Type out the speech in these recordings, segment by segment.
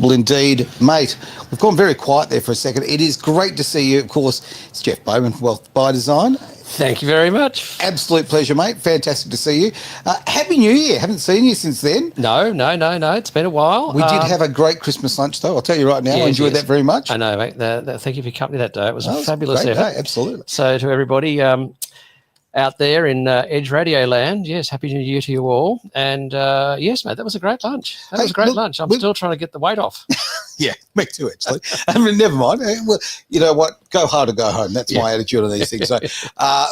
Well, indeed, mate. We've gone very quiet there for a second. It is great to see you. Of course, it's Jeff Bowman, Wealth by Design. Thank you very much. Absolute pleasure, mate. Fantastic to see you. Happy New Year. Haven't seen you since then. No. It's been a while. We did have a great Christmas lunch, though. I'll tell you right now, I enjoyed that very much. I know, mate. Thank you for your company that day. It was a fabulous great effort. Day, absolutely. So to everybody out there in Edge Radio land, yes, Happy New Year to you all. And yes, mate, that was a great lunch. That was a great lunch. I'm still trying to get the weight off. Yeah, me too, actually. I mean, never mind. Well, you know what? Go hard or go home. That's my attitude on these things. So,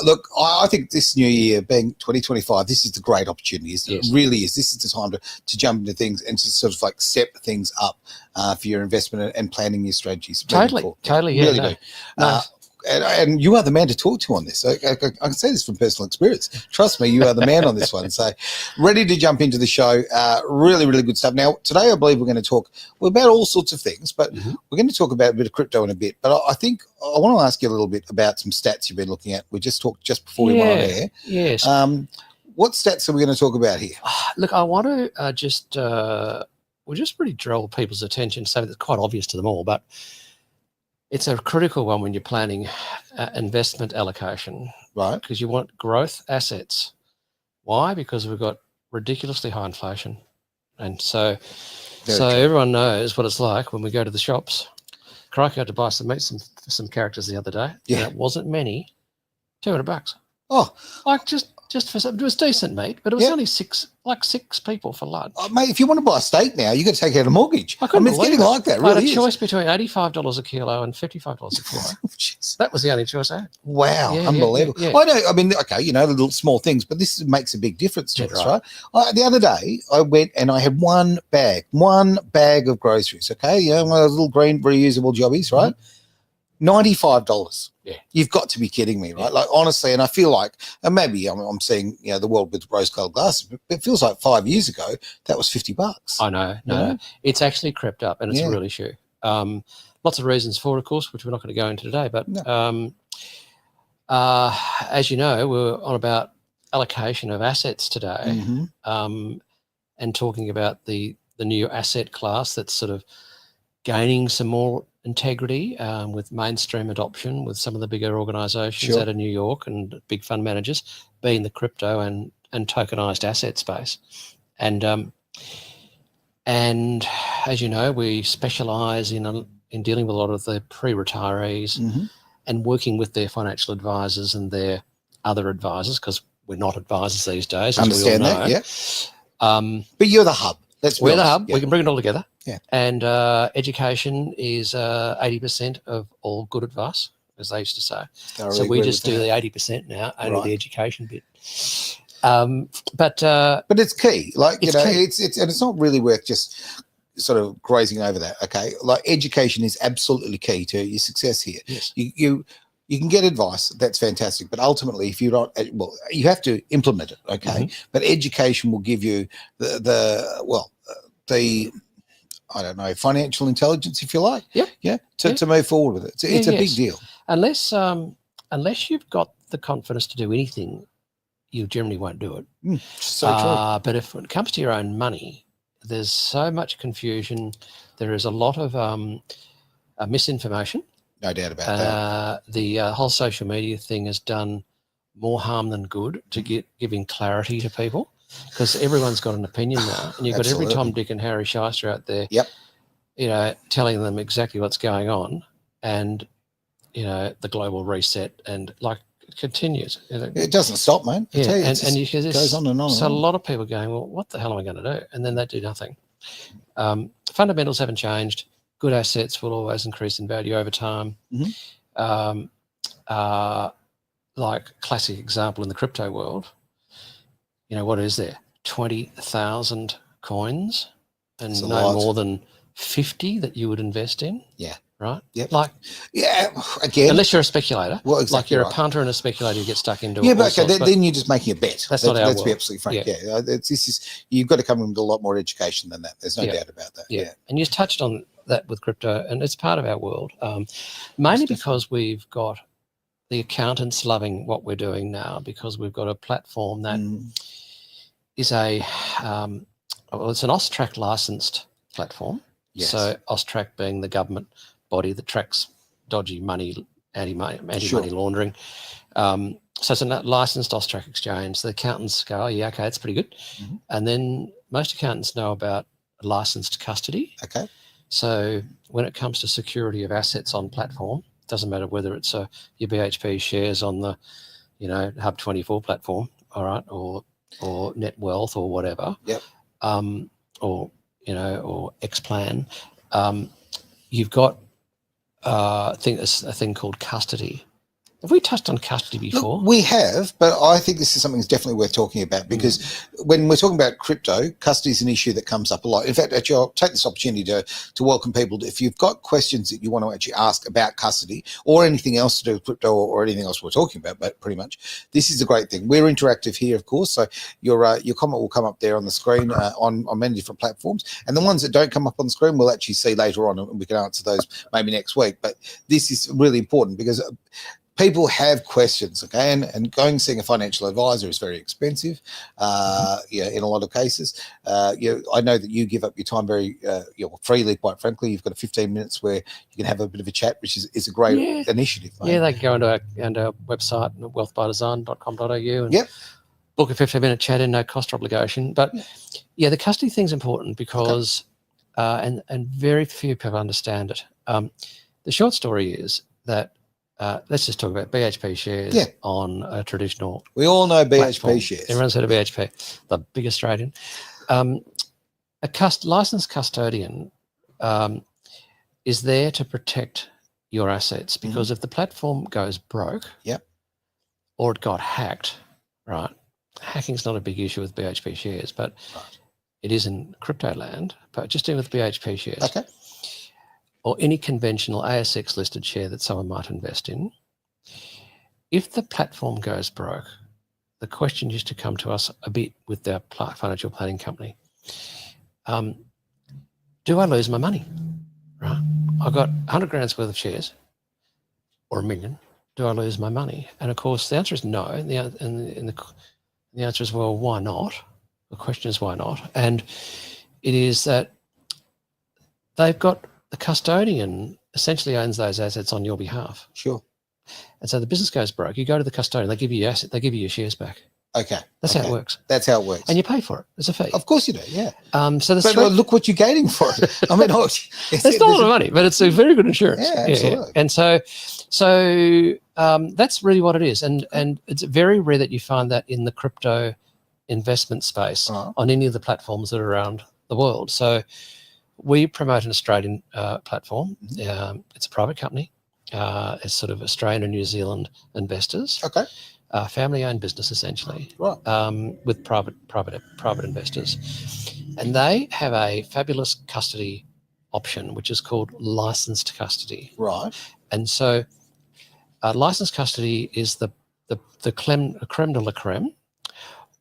look, I think this new year, being 2025, this is the great opportunity. It really is. This is the time to jump into things and to sort of like step things up for your investment and planning your strategies. Totally. Yeah, really do. And you are the man to talk to on this. I can say this from personal experience. Trust me, you are the man on this one. So ready to jump into the show. Really, really good stuff. Now, today I believe we're going to talk about all sorts of things, but we're going to talk about a bit of crypto in a bit. But I think I want to ask you a little bit about some stats you've been looking at. We just talked just before we went on air. Yes. What stats are we going to talk about here? Look, I want to we'll just really draw people's attention, so that's quite obvious to them all, but it's a critical one when you're planning investment allocation, right? Because you want growth assets. Why? Because we've got ridiculously high inflation, and so everyone knows what it's like when we go to the shops. Crikey, I had to buy some meat, some characters the other day. Yeah, and it wasn't many. $200. Oh, like just for some, it was decent meat, but it was only six people for lunch. Mate, if you want to buy a steak now, you got to take out a mortgage. I mean, it's getting like that. Really, I had a choice between $85 a kilo and $55 a kilo. That was the only choice I had. Wow, unbelievable. Yeah. I know. I mean, okay, you know, the little small things, but this makes a big difference to us, right? The other day, I went and I had one bag of groceries. Okay, you know, one of those little green reusable jobbies, right? $95. Yeah, you've got to be kidding me, right? Yeah. Like honestly, and I feel like, and maybe I'm seeing the world with rose-colored glasses, but it feels like 5 years ago that was $50. I know, no, it's actually crept up, and it's a real issue. Lots of reasons for it, of course, which we're not going to go into today. But as you know, we're on about allocation of assets today, and talking about the new asset class that's sort of gaining some more integrity with mainstream adoption with some of the bigger organisations out of New York and big fund managers, being the crypto and tokenized asset space. And as you know, we specialise in dealing with a lot of the pre-retirees and working with their financial advisors and their other advisors, because we're not advisors these days. Understand that, yeah. But you're the hub. We're the hub. Yeah. We can bring it all together. Yeah. And education is 80% of all good advice, as they used to say. So we just do the 80% now, only the education bit. But it's key. Like it's key. It's not really worth just sort of grazing over that. Okay, like education is absolutely key to your success here. Yes. You can get advice, that's fantastic, but ultimately, if you're not, well, you have to implement it, okay? But education will give you the I don't know, financial intelligence, if you like, to move forward with it. It's a big deal. Unless you've got the confidence to do anything, you generally won't do it. So true. But if it comes to your own money, there's so much confusion. There is a lot of misinformation. No doubt about that. The whole social media thing has done more harm than good to giving clarity to people, because everyone's got an opinion now, and you've got every Tom, Dick, and Harry shyster out there. Telling them exactly what's going on, and the global reset, and like it continues. It doesn't stop, man. It goes on and on. So a lot of people going, well, what the hell am I going to do? And then they do nothing. Fundamentals haven't changed. Good assets will always increase in value over time. Like classic example in the crypto world, what is there? 20,000 coins and no more than 50 that you would invest in. Yeah. Right? Yep. Again. Unless you're a speculator. Well, exactly. Like you're a punter and a speculator, you get stuck into it. Yeah, but then you're just making a bet. That's not our Let's world. be absolutely frank. Yeah. You've got to come in with a lot more education than that. There's no doubt about that. Yeah. And you touched on that with crypto, and it's part of our world, mainly because we've got the accountants loving what we're doing now, because we've got a platform that is it's an AWST licensed platform. Yes. So AUSTRAC being the government body that tracks dodgy money, anti-money laundering. So it's a licensed AUSTRAC exchange. The accountants go, oh, yeah, okay, that's pretty good. Mm-hmm. And then most accountants know about licensed custody. Okay. So when it comes to security of assets on platform, it doesn't matter whether it's your BHP shares on the, Hub24 platform, all right, or Net Wealth or whatever. Yep. Or Xplan. You've got a thing called custody. Have we touched on custody before? Look, we have, but I think this is something that's definitely worth talking about, because when we're talking about crypto, custody is an issue that comes up a lot. In fact, actually, I'll take this opportunity to welcome people. If you've got questions that you want to actually ask about custody or anything else to do with crypto or anything else we're talking about, but pretty much, this is a great thing. We're interactive here, of course, so your comment will come up there on the screen on many different platforms, and the ones that don't come up on the screen we'll actually see later on, and we can answer those maybe next week. But this is really important because people have questions, okay, and going and seeing a financial advisor is very expensive, in a lot of cases. I know that you give up your time very freely, quite frankly. You've got 15 minutes where you can have a bit of a chat, which is a great initiative. Mate. Yeah, they can go into our website, wealthbydesign.com.au, and book a 15-minute chat in, no cost or obligation. But the custody thing's important because, and very few people understand it. The short story is that, let's just talk about BHP shares on a traditional. We all know BHP platform. shares. Everyone's heard of BHP, the big Australian. A licensed custodian is there to protect your assets, because if the platform goes broke, or it got hacked, right? Hacking's not a big issue with BHP shares, but it is in crypto land. But just dealing with BHP shares. Okay. Or any conventional ASX listed share that someone might invest in, if the platform goes broke, the question used to come to us a bit with our financial planning company. Do I lose my money? Right? I've got 100 grand's worth of shares, or $1 million. Do I lose my money? And of course, the answer is no. And the answer is, well, why not? The question is, why not? And it is that they've got, the custodian essentially owns those assets on your behalf. Sure. And so the business goes broke. You go to the custodian, they give you your asset, they give you your shares back. Okay. That's how it works. That's how it works. And you pay for it. It's a fee. Of course you do, yeah. Look what you're gaining for it. I mean, it's not a lot of money, but it's a very good insurance. Yeah, absolutely. Yeah. And so that's really what it is. And it's very rare that you find that in the crypto investment space on any of the platforms that are around the world. So we promote an Australian platform. It's a private company. It's sort of Australian and New Zealand investors. Okay. Family-owned business, essentially. Right. With private investors, and they have a fabulous custody option, which is called licensed custody. Right. And so, licensed custody is the creme de la creme,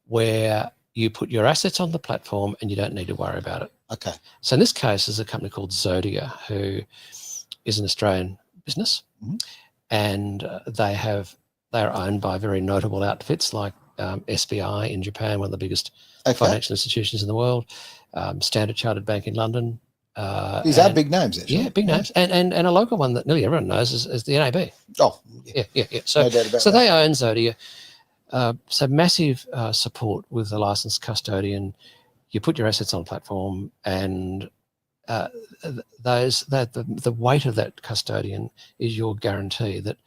where you put your assets on the platform and you don't need to worry about it. Okay. So in this case, there's a company called Zodia, who is an Australian business, and they are owned by very notable outfits like SBI in Japan, one of the biggest financial institutions in the world, Standard Chartered Bank in London. These are big names, actually. Yeah, big names. And a local one that nearly everyone knows is the NAB. Oh, yeah. So, no doubt about so that. they own Zodia. So massive support with a licensed custodian. You put your assets on a platform, and the weight of that custodian is your guarantee that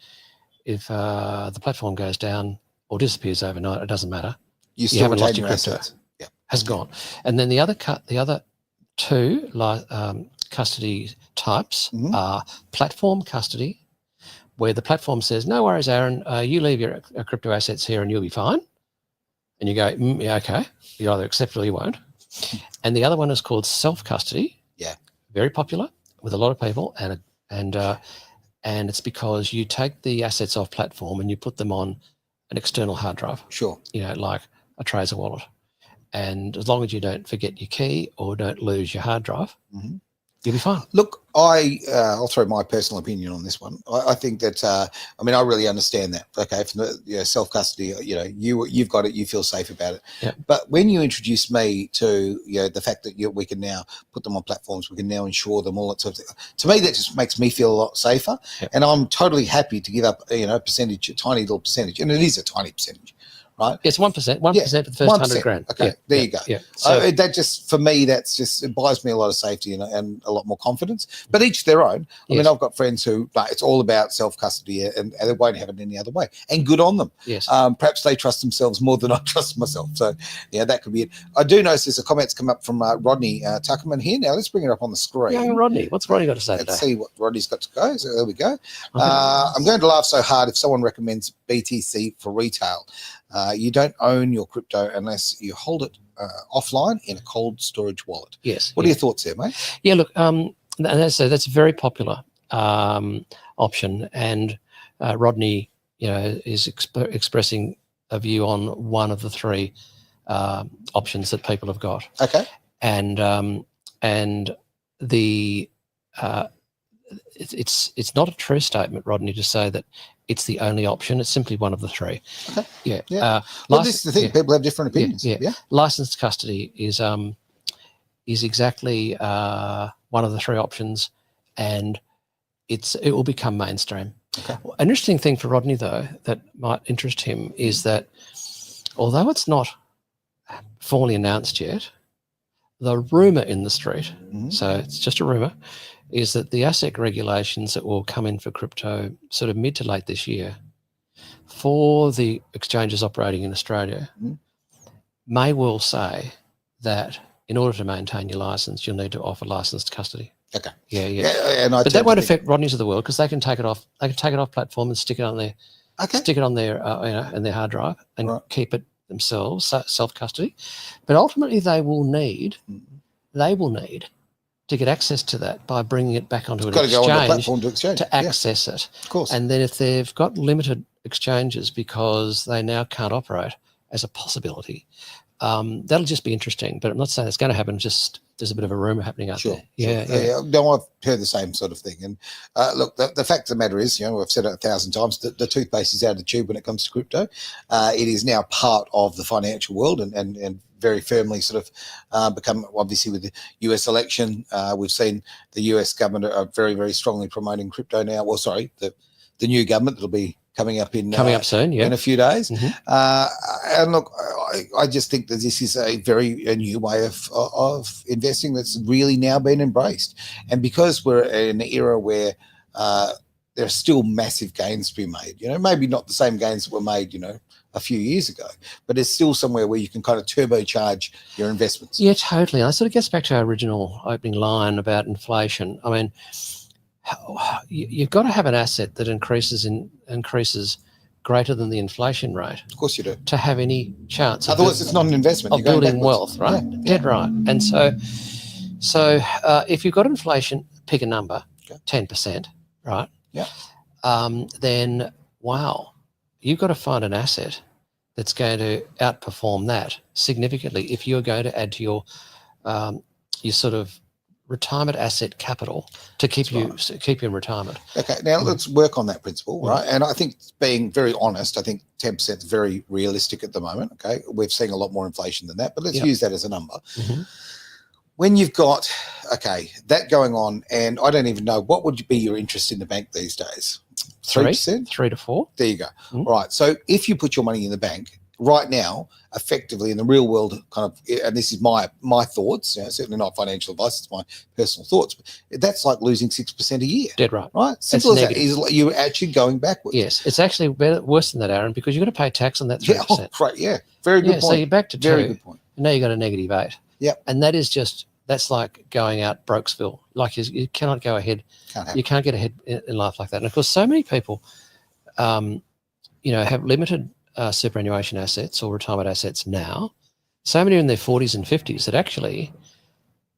if the platform goes down or disappears overnight, it doesn't matter. You haven't lost your crypto. Yeah. Has gone. And then the other two custody types are platform custody, where the platform says, no worries, Aaron, you leave your crypto assets here and you'll be fine. And you go, yeah, okay. You either accept it or you won't. And the other one is called self-custody. Yeah. Very popular with a lot of people. And it's because you take the assets off platform and you put them on an external hard drive. Sure. Like a Trezor wallet. And as long as you don't forget your key or don't lose your hard drive, You'll be fine. Look, I'll throw my personal opinion on this one. I think that I mean, I really understand that. Okay, from the self custody, you've got it, you feel safe about it. Yep. But when you introduce me to the fact that we can now put them on platforms, we can now insure them, all that sort of thing. To me, that just makes me feel a lot safer. Yep. And I'm totally happy to give up a percentage, a tiny little percentage, and it is a tiny percentage. Right? It's 1%, 1% for the first 100 grand. Okay, there you go. Yeah. So that just, for me, it buys me a lot of safety and a lot more confidence. But each their own. I mean, I've got friends who it's all about self custody and they won't have it any other way. And good on them. Yes. Perhaps they trust themselves more than I trust myself. So that could be it. I do notice there's a comment's come up from Rodney Tuckerman here. Now let's bring it up on the screen. Young Rodney, what's Rodney got to say Let's today? see what Rodney's got to go. So there we go. I'm going to laugh so hard if someone recommends BTC for retail. You don't own your crypto unless you hold it offline in a cold storage wallet. Yes. What are your thoughts there, mate? Yeah, look, that's a very popular option, and Rodney, is expressing a view on one of the three options that people have got. Okay. And the it's not a true statement, Rodney, to say that it's the only option. It's simply one of the three. Okay. Yeah. Well, this is the thing. People have different opinions. Yeah. Licensed custody is exactly one of the three options, and it will become mainstream. Okay. An interesting thing for Rodney, though, that might interest him is that although it's not formally announced yet, the rumour in the street, so it's just a rumour, is that the ASIC regulations that will come in for crypto sort of mid to late this year for the exchanges operating in Australia may well say that in order to maintain your license, you'll need to offer licensed custody. Okay. Yeah. And but that won't affect Rodneys of the world because they can take it off. They can take it off platform and stick it on their, in their hard drive and keep it themselves, self custody. But ultimately, they will need to get access to that by bringing it back onto an exchange, go on the platform to exchange to access it. Of course. And then if they've got limited exchanges because they now can't operate as a possibility, that'll just be interesting. But I'm not saying it's going to happen. Just there's a bit of a rumor happening out there. Yeah. No, I've heard the same sort of thing. And look, the fact of the matter is, I've said it 1,000 times, the toothpaste is out of the tube when it comes to crypto. It is now part of the financial world and very firmly sort of become, obviously with the US election, we've seen the US government are very, very strongly promoting crypto now. Well, sorry, the new government that'll be coming up soon, in a few days. And look, I just think that this is a new way of investing that's really now been embraced. And because we're in an era where there are still massive gains to be made, maybe not the same gains that were made, a few years ago, but there's still somewhere where you can kind of turbocharge your investments. Yeah, totally. And that sort of gets back to our original opening line about inflation. I mean, you've got to have an asset that increases greater than the inflation rate. Of course you do. To have any chance. Otherwise, it's not an investment. Of building wealth, right? Yeah. Dead right. And so if you've got inflation, pick a number, 10%, right? Yeah. Then, wow, you've got to find an asset that's going to outperform that significantly if you're going to add to your sort of retirement asset capital to keep you in retirement. Okay, now let's work on that principle, right? And I think, being very honest, I think 10% is very realistic at the moment. Okay, we're seeing a lot more inflation than that, but let's use that as a number. When you've got that going on, and I don't even know what would be your interest in the bank these days. 3%, 3 to 4. There you go. Right. So if you put your money in the bank right now, effectively in the real world, kind of, and this is my thoughts, certainly not financial advice, it's my personal thoughts, but that's like losing 6% a year. Dead right. Right. Simple as that. You're actually going backwards. Yes, it's actually worse than that, Aaron, because you've got to pay tax on that 3%. Yeah, great. Yeah, very good point. So you're back to 2. Very good point. And now you've got a -8. Yeah. And that's like going out Brokesville. Like you cannot go ahead. You can't get ahead in life like that. And of course, so many people, have limited superannuation assets or retirement assets now. So many are in their 40s and 50s that actually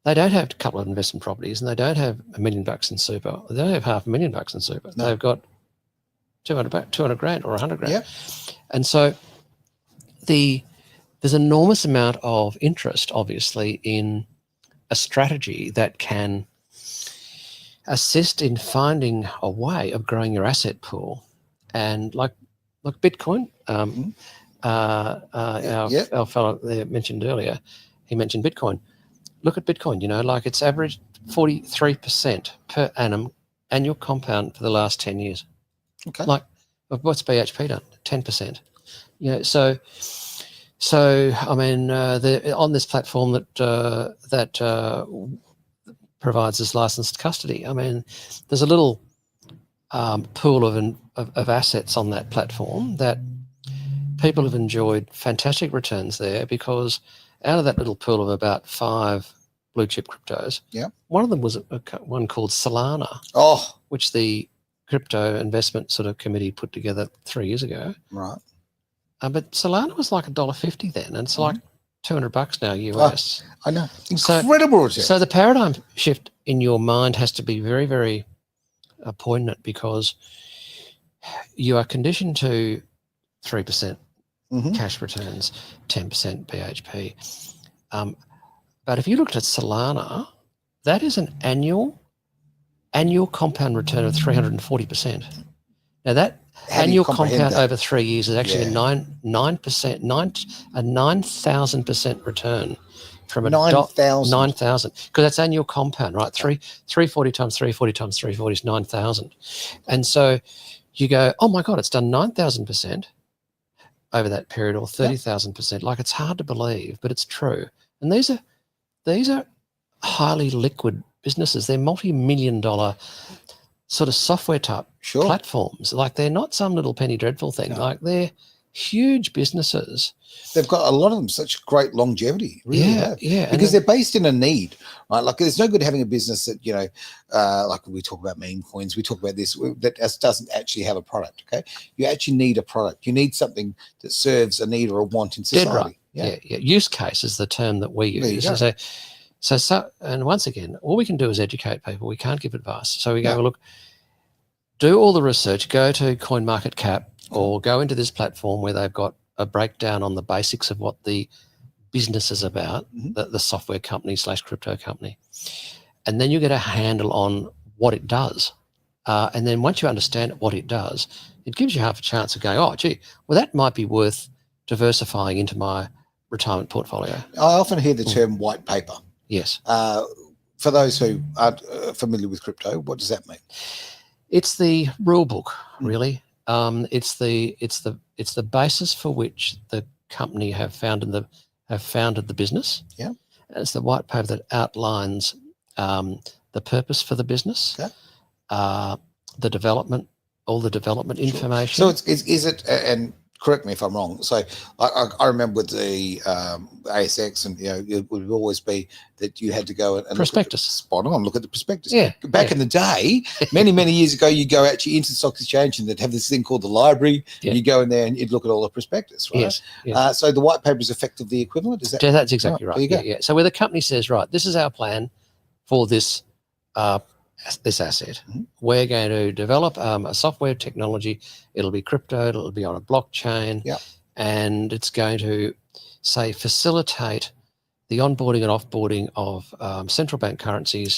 they don't have a couple of investment properties and they don't have $1 million in super. They don't have $500,000 in super. No. They've got 200 grand or 100 grand. Yeah. And so there's enormous amount of interest, obviously, in a strategy that can assist in finding a way of growing your asset pool. And like Bitcoin, our fellow there mentioned earlier, he mentioned Bitcoin. Look at Bitcoin, like it's averaged 43% per annum annual compound for the last 10 years. Okay. Like, what's BHP done? 10%. So I mean, on this platform that provides this licensed custody. I mean, there's a little pool of assets on that platform that people have enjoyed fantastic returns there, because out of that little pool of about 5 blue chip cryptos, one of them was one called Solana, which the crypto investment sort of committee put together 3 years ago. Right. But Solana was like $1.50 then, and it's like $200 now US. I know. Incredible return. So the paradigm shift in your mind has to be very, very poignant, because you are conditioned to 3% cash returns, 10% BHP. But if you looked at Solana, that is an annual compound return of 340%. Now that annual compound over 3 years is actually a 9,000% return from a 9,000, because that's annual compound, right? 340 times 340 times 340 is 9,000. And so you go, oh my God, it's done 9,000% over that period, or 30,000%. Like, it's hard to believe, but it's true. And these are highly liquid businesses. They're multi-million-dollar sort of software type platforms. Like, they're not some little penny dreadful thing. No. Like, they're huge businesses. They've got a lot of them such great longevity, really. Because they're based in a need, right? Like, there's no good having a business that, like we talk about meme coins, we talk about this, that doesn't actually have a product, okay? You actually need a product. You need something that serves a need or a want in society. Right. Yeah. Use case is the term that we use. So, and once again, all we can do is educate people. We can't give advice. So we go, well, look, do all the research, go to CoinMarketCap or go into this platform where they've got a breakdown on the basics of what the business is about, the software company / crypto company. And then you get a handle on what it does. And then once you understand what it does, it gives you half a chance of going, oh, gee, well, that might be worth diversifying into my retirement portfolio. I often hear the term white paper. Yes. For those who aren't familiar with crypto, what does that mean? It's the rule book, really. It's the basis for which the company have founded the business. Yeah. And it's the white paper that outlines the purpose for the business, the development, all the development information. So is it and correct me if I'm wrong. So I remember with the ASX, and it would always be that you had to go and prospectus. Look at the prospectus. Yeah. Back in the day, many years ago, you go actually into the stock exchange and they'd have this thing called the library. Yeah. And you go in there and you'd look at all the prospectus, right? Yes. Yes. So the white paper is effectively equivalent. Is that? Yeah, that's exactly right. There you go. Yeah. So where the company says, right, this is our plan for this asset. We're going to develop a software technology. It'll be crypto. It'll be on a blockchain. Yeah. And it's going to, say, facilitate the onboarding and offboarding of central bank currencies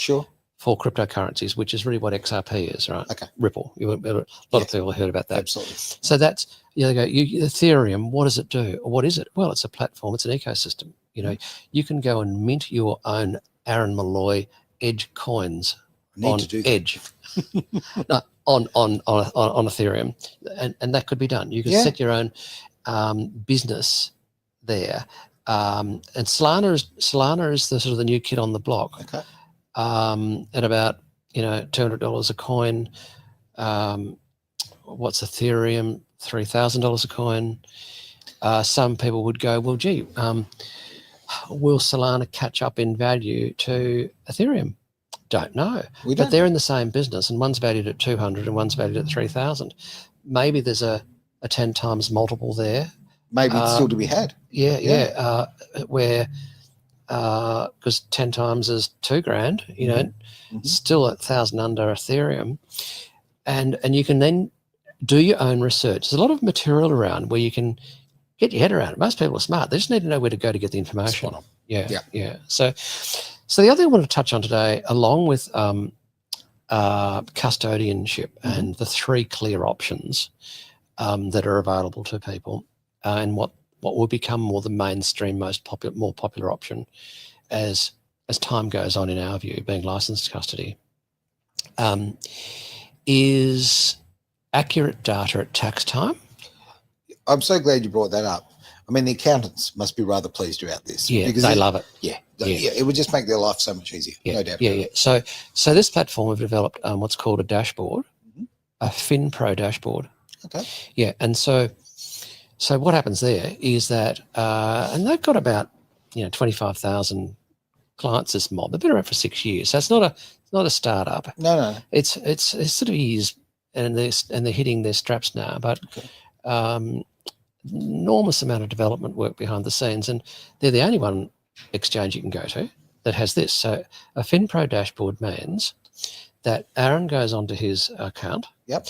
for cryptocurrencies, which is really what XRP is, right? Okay. Ripple. A lot of people have heard about that. Absolutely. So that's, they go, Ethereum, what does it do? What is it? Well, it's a platform. It's an ecosystem. You can go and mint your own Aaron Malloy Edge coins on Edge, no, on Ethereum, and that could be done. You could set your own business there, and Solana is the sort of the new kid on the block. Okay, at about $200 a coin. What's Ethereum? $3,000 a coin. Some people would go, well, gee, will Solana catch up in value to Ethereum? Don't know. But they're in the same business, and one's valued at 200 and one's valued at 3,000. Maybe there's a 10 times multiple there. Maybe it's still to be had. Where because 10 times is $2,000, still 1,000 under Ethereum. And you can then do your own research. There's a lot of material around where you can get your head around it. Most people are smart. They just need to know where to go to get the information. Yeah. So the other thing I want to touch on today, along with custodianship, and the three clear options that are available to people, and what will become more the mainstream, more popular option as time goes on, in our view, being licensed custody, is accurate data at tax time. I'm so glad you brought that up. I mean, the accountants must be rather pleased about this. Yeah, because they love it. Yeah, it would just make their life so much easier. Yeah, no doubt. Yeah. So this platform have developed what's called a dashboard, a FinPro dashboard. Okay. Yeah, and so what happens there is that, and they've got about 25,000 clients. This mob, they've been around for 6 years, so it's not a startup. No. It's sort of years, and they're hitting their straps now. But enormous amount of development work behind the scenes, and they're the only one exchange you can go to that has this. So a FinPro dashboard means that Aaron goes onto his account. Yep.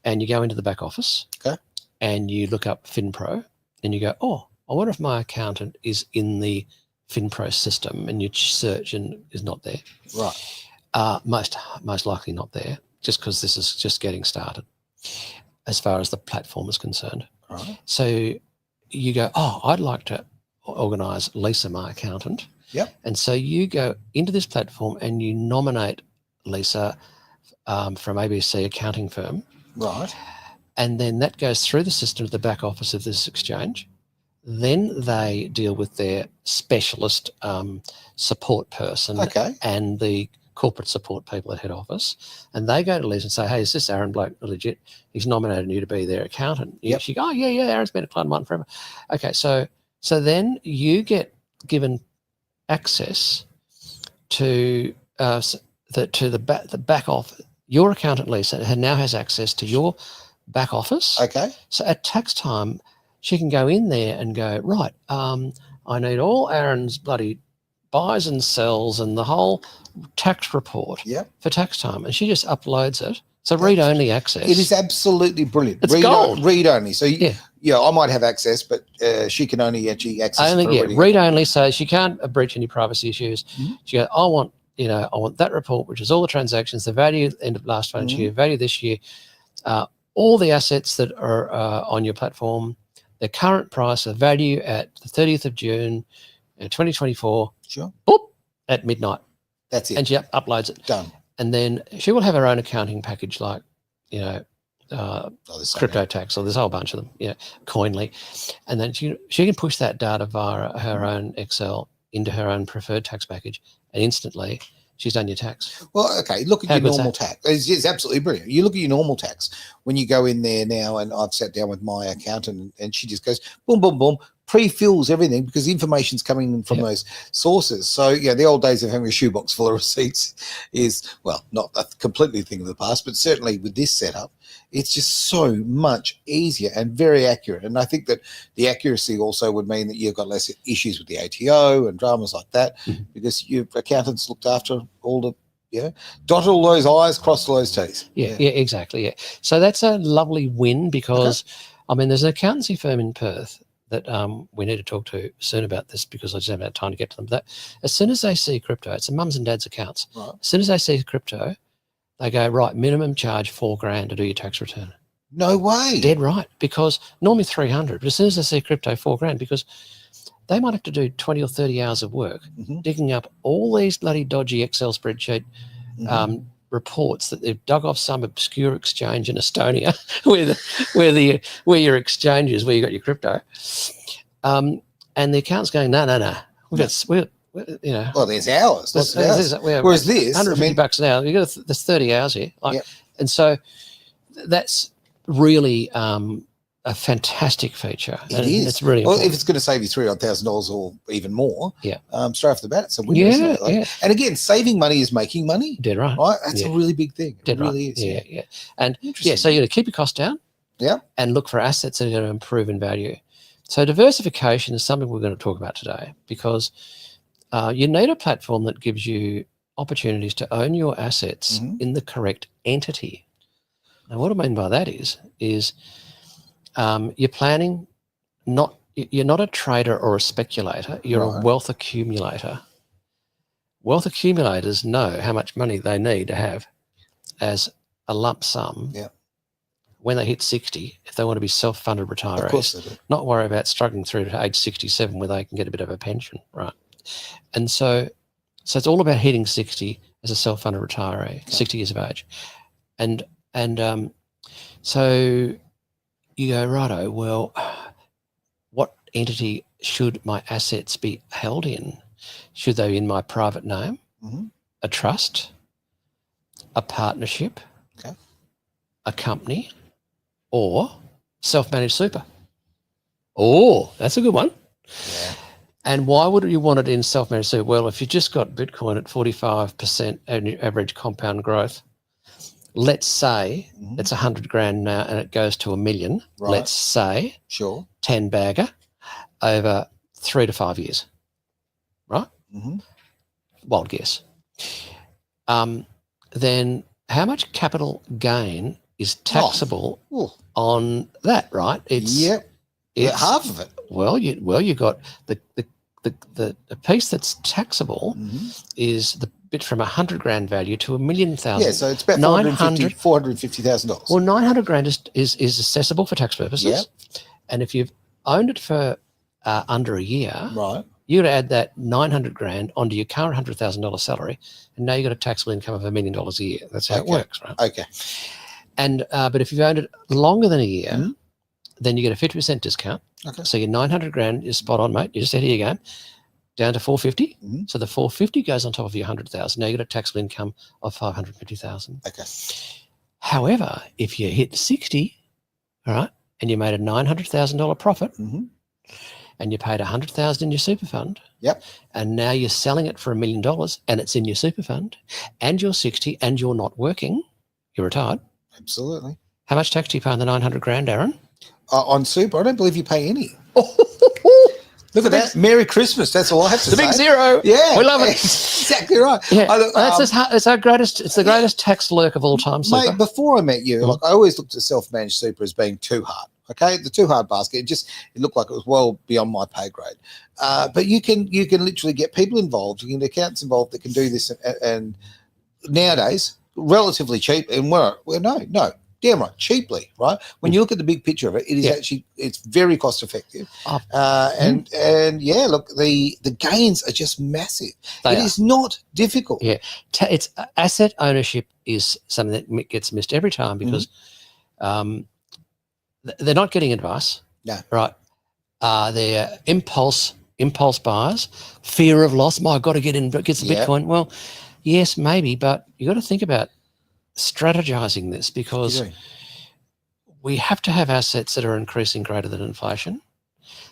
And you go into the back office. Okay. And you look up FinPro, and you go, oh, I wonder if my accountant is in the FinPro system, and you search and is not there. Right. Most likely not there, just because this is just getting started as far as the platform is concerned. Right. So you go, oh, I'd like to organise Lisa, my accountant. Yep. And so you go into this platform and you nominate Lisa from ABC accounting firm. Right. And then that goes through the system to the back office of this exchange. Then they deal with their specialist support person and the corporate support people at head office. And they go to Liz and say, hey, is this Aaron bloke legit? He's nominated you to be their accountant. Yep. She goes, oh, yeah, Aaron's been a client of mine forever. Okay, so then you get given access to the back office. Your accountant, Lisa, now has access to your back office. Okay. So at tax time, she can go in there and go, right, I need all Aaron's bloody buys and sells and the whole tax report for tax time. And she just uploads it. So read-only access. It is absolutely brilliant. It's gold. Read-only. So, I might have access, but she can only actually access read-only. So she can't breach any privacy issues. She goes, I want that report, which is all the transactions, the value end of last financial year, value this year, all the assets that are on your platform, the current price of value at the 30th of June, 2024. Sure. Boop, at midnight. That's it. And she uploads it. Done. And then she will have her own accounting package, like, crypto tax, or there's a whole bunch of them, Coinly. And then she can push that data via her own Excel into her own preferred tax package, and instantly she's done your tax. Well, okay, look at your normal tax. It's absolutely brilliant. You look at your normal tax when you go in there now, and I've sat down with my accountant, and she just goes, boom, boom, boom, pre-fills everything because the information's coming in from those sources. So, the old days of having a shoebox full of receipts is, well, not a completely thing of the past, but certainly with this setup, it's just so much easier and very accurate. And I think that the accuracy also would mean that you've got less issues with the ATO and dramas like that because your accountants looked after all the, dot all those I's, cross all those T's. Yeah, exactly, So that's a lovely win because, I mean, there's an accountancy firm in Perth that we need to talk to soon about this because I just haven't had time to get to them. But as soon as they see crypto, it's a mums and dads accounts. Right. As soon as they see crypto, they go, right, minimum charge $4,000 to do your tax return. No way. Dead right, because normally 300, but as soon as they see crypto, $4,000, because they might have to do 20 or 30 hours of work digging up all these bloody dodgy Excel spreadsheet reports that they've dug off some obscure exchange in Estonia where your exchange is, where you got your crypto. And the accountant's going, no. Well, there's hours. Whereas this, $150 an hour, there's 30 hours here. And so that's really a fantastic feature. It is. It's really important. If it's going to save you $3,000 or even more, straight off the bat, it's a win, isn't it? And again, saving money is making money. Dead right. That's a really big thing. Dead it really is. Yeah. And so you got to keep your costs down. Yeah. And look for assets that are going to improve in value. So diversification is something we're going to talk about today because you need a platform that gives you opportunities to own your assets in the correct entity. Now, what I mean by that is you're planning, you're not a trader or a speculator, you're a wealth accumulator. Wealth accumulators know how much money they need to have as a lump sum. Yeah. When they hit 60, if they want to be self-funded retirees, Of course they do. not worry about struggling through to age 67 where they can get a bit of a pension, right? And so it's all about hitting 60 as a self-funded retiree, 60 years of age. And so you go, righto, well, what entity should my assets be held in? Should they be in my private name, a trust, a partnership, a company, or self-managed super? Oh, that's a good one. Yeah. And why would you want it in self-managed super? Well, if you just got Bitcoin at 45% average compound growth, let's say it's 100 grand now and it goes to $1 million. Right. Let's say 10 bagger over 3 to 5 years, right? Wild guess. Then how much capital gain is taxable on that, right? It's half of it. Well, you got the piece that's taxable is the bit from 100 grand value to $1 million. Yeah, so it's about $450,000. Well, 900 grand is accessible for tax purposes. Yep. And if you've owned it for under a year, right, you got to add that 900 grand onto your current $100,000 salary, and now you got a taxable income of $1 million a year. That's how it works, right? Okay. And but if you've owned it longer than a year, then you get a 50% discount. Okay. So your 900 grand is spot on, mate. You just said, here you go, down to 450. So the 450 goes on top of your 100,000. Now you got a taxable income of 550,000. Okay. However, if you hit 60, all right, and you made a $900,000 profit, and you paid 100,000 in your super fund, and now you're selling it for $1 million, and it's in your super fund, and you're 60, and you're not working, you're retired. Absolutely. How much tax do you pay on the 900 grand, Aaron? On super, I don't believe you pay any. Look at that. Merry Christmas. That's all I have to say. The big zero. Yeah. We love it. Exactly right. Yeah. It's the greatest tax lurk of all time, super. Mate, before I met you, like, I always looked at self-managed super as being too hard. Okay, the too hard basket. It looked like it was well beyond my pay grade. But you can literally get people involved. You can get accountants involved that can do this, and nowadays relatively cheap. And damn right, cheaply, right? When you look at the big picture of it, it is actually, it's very cost effective. And yeah, look, the gains are just massive. It is not difficult. Yeah, it's asset ownership is something that gets missed every time because they're not getting advice. No. Right. They're impulse buyers, fear of loss. I've got to get some Bitcoin. Well, yes, maybe, but you got to think about strategizing this because we have to have assets that are increasing greater than inflation.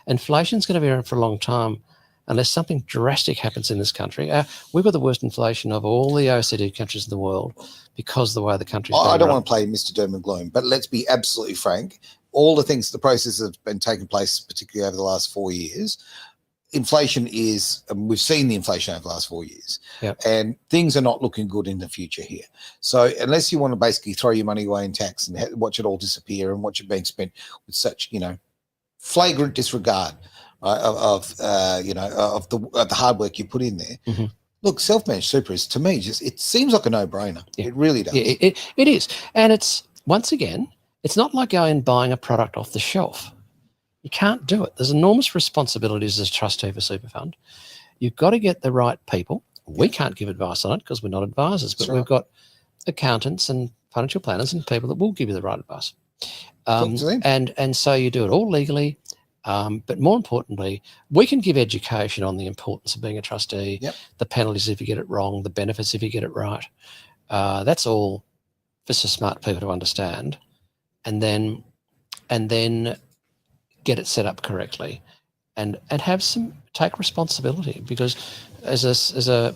Inflation's going to be around for a long time unless something drastic happens in this country. We've got the worst inflation of all the OECD countries in the world because of the way the country's I don't want to play Mr. Doom and Gloom, but let's be absolutely frank. All the things, the processes have been taking place, particularly over the last 4 years. Inflation is, and we've seen the inflation over the last 4 years, and things are not looking good in the future here. So unless you want to basically throw your money away in tax and watch it all disappear and watch it being spent with such, flagrant disregard of the hard work you put in there. Look, self-managed super is, to me, it seems like a no-brainer. It really does. Yeah, it is. And it's, once again, it's not like going and buying a product off the shelf. You can't do it. There's enormous responsibilities as a trustee for super fund. You've got to get the right people. We can't give advice on it because we're not advisors, but we've got accountants and financial planners and people that will give you the right advice. And so you do it all legally. But more importantly, we can give education on the importance of being a trustee, the penalties if you get it wrong, the benefits if you get it right. That's all for smart people to understand. And then get it set up correctly and take responsibility, because as a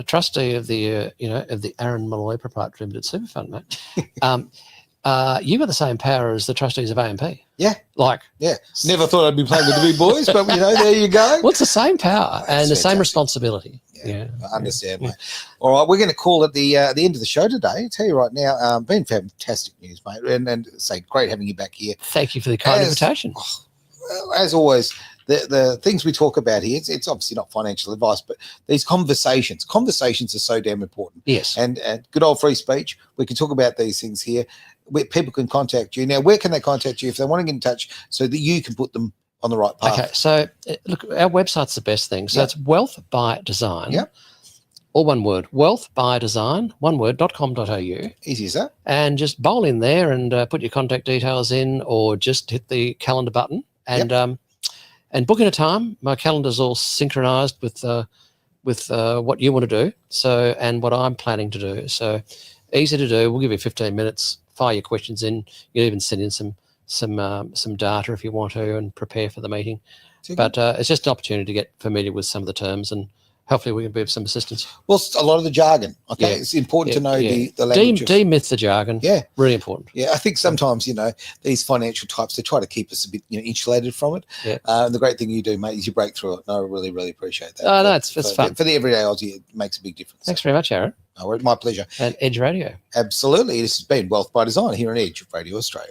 trustee of the of the Aaron Malloy Proprietary Limited Super Fund, mate, you've got the same power as the trustees of AMP. Never thought I'd be playing with the big boys, but there you go. Well, it's the same power and the same responsibility. I understand, mate. All right, we're going to call it the end of the show today. I tell you right now, been fantastic news, mate, and say great having you back here. Thank you for the kind invitation. As always, the things we talk about here, it's obviously not financial advice, but these conversations are so damn important. Yes. And good old free speech, we can talk about these things here. People can contact you. Now, where can they contact you if they want to get in touch so that you can put them on the right path? Okay, so look, our website's the best thing. So it's Wealth by Design. Yep. All one word, Wealth by Design, one word.com.au. Easy as that. And just bowl in there and put your contact details in, or just hit the calendar button and book in a time. My calendar's all synchronized with what you want to do. So, and what I'm planning to do. So easy to do. We'll give you 15 minutes, fire your questions in. You can even send in some data if you want to and prepare for the meeting. But it's just an opportunity to get familiar with some of the terms, and hopefully we can be of some assistance. Well, a lot of the jargon, okay? It's important to know the language. Demyth the jargon. Yeah. Really important. Yeah, I think sometimes, these financial types, they try to keep us a bit, insulated from it. Yeah. And the great thing you do, mate, is you break through it. And I really, really appreciate that. Oh, no, it's fun. For the everyday Aussie, it makes a big difference. Thanks very much, Aaron. Oh, my pleasure. And Edge Radio. Absolutely. This has been Wealth by Design here on Edge Radio Australia.